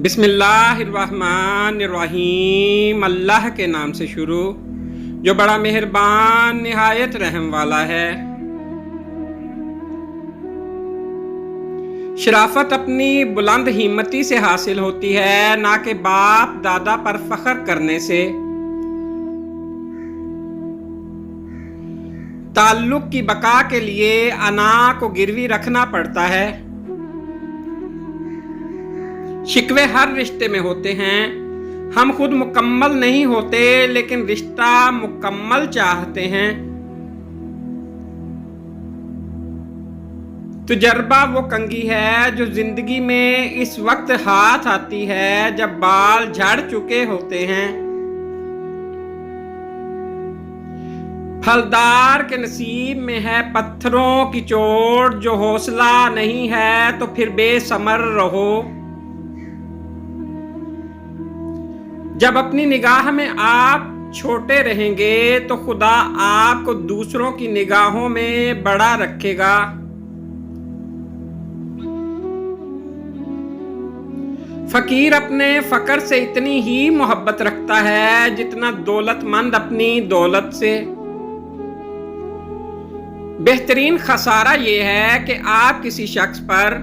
بسم اللہ الرحمن الرحیم، اللہ کے نام سے شروع جو بڑا مہربان نہایت رحم والا ہے۔ شرافت اپنی بلند ہمتی سے حاصل ہوتی ہے، نہ کہ باپ دادا پر فخر کرنے سے۔ تعلق کی بقا کے لیے انا کو گروی رکھنا پڑتا ہے۔ شکوے ہر رشتے میں ہوتے ہیں، ہم خود مکمل نہیں ہوتے لیکن رشتہ مکمل چاہتے ہیں۔ تجربہ وہ کنگھی ہے جو زندگی میں اس وقت ہاتھ آتی ہے جب بال جھڑ چکے ہوتے ہیں۔ پھلدار کے نصیب میں ہے پتھروں کی چوٹ، جو حوصلہ نہیں ہے تو پھر بے ثمر رہو۔ جب اپنی نگاہ میں آپ چھوٹے رہیں گے تو خدا آپ کو دوسروں کی نگاہوں میں بڑا رکھے گا۔ فقیر اپنے فقر سے اتنی ہی محبت رکھتا ہے جتنا دولت مند اپنی دولت سے۔ بہترین خسارہ یہ ہے کہ آپ کسی شخص پر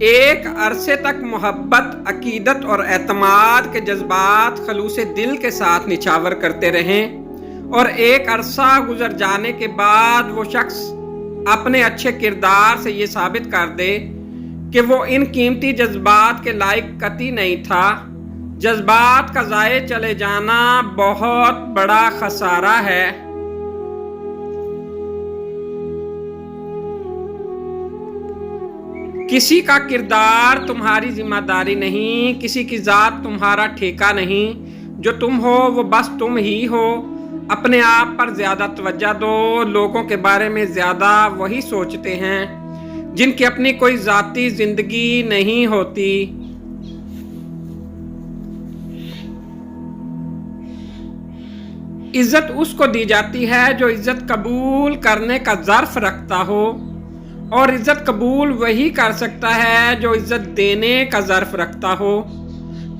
ایک عرصے تک محبت، عقیدت اور اعتماد کے جذبات خلوص دل کے ساتھ نچھاور کرتے رہیں، اور ایک عرصہ گزر جانے کے بعد وہ شخص اپنے اچھے کردار سے یہ ثابت کر دے کہ وہ ان قیمتی جذبات کے لائق قطعی نہیں تھا۔ جذبات کا ضائع چلے جانا بہت بڑا خسارہ ہے۔ کسی کا کردار تمہاری ذمہ داری نہیں، کسی کی ذات تمہارا ٹھیکہ نہیں۔ جو تم ہو وہ بس تم ہی ہو۔ اپنے آپ پر زیادہ توجہ دو، لوگوں کے بارے میں زیادہ وہی سوچتے ہیں جن کی اپنی کوئی ذاتی زندگی نہیں ہوتی۔ عزت اس کو دی جاتی ہے جو عزت قبول کرنے کا ظرف رکھتا ہو، اور عزت قبول وہی کر سکتا ہے جو عزت دینے کا ظرف رکھتا ہو۔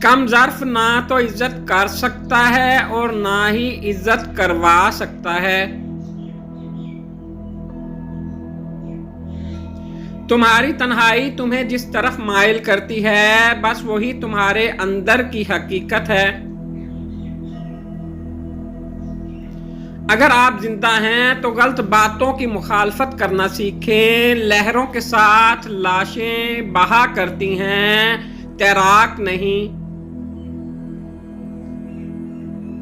کم ظرف نہ تو عزت کر سکتا ہے اور نہ ہی عزت کروا سکتا ہے۔ تمہاری تنہائی تمہیں جس طرف مائل کرتی ہے، بس وہی تمہارے اندر کی حقیقت ہے۔ اگر آپ زندہ ہیں تو غلط باتوں کی مخالفت کرنا سیکھیں۔ لہروں کے ساتھ لاشیں بہا کرتی ہیں، تیراک نہیں۔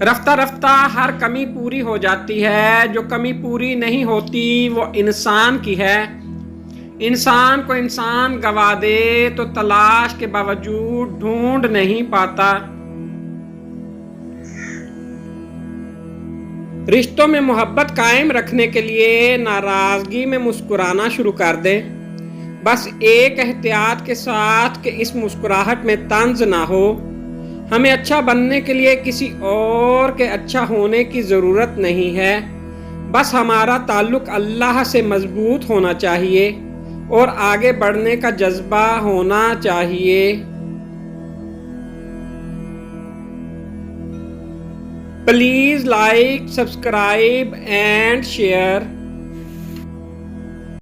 رفتہ رفتہ ہر کمی پوری ہو جاتی ہے، جو کمی پوری نہیں ہوتی وہ انسان کی ہے۔ انسان کو انسان گوا دے تو تلاش کے باوجود ڈھونڈ نہیں پاتا۔ رشتوں میں محبت قائم رکھنے کے لیے ناراضگی میں مسکرانا شروع کر دیں، بس ایک احتیاط کے ساتھ کہ اس مسکراہٹ میں طنز نہ ہو۔ ہمیں اچھا بننے کے لیے کسی اور کے اچھا ہونے کی ضرورت نہیں ہے، بس ہمارا تعلق اللہ سے مضبوط ہونا چاہیے اور آگے بڑھنے کا جذبہ ہونا چاہیے۔ Please like, subscribe and share.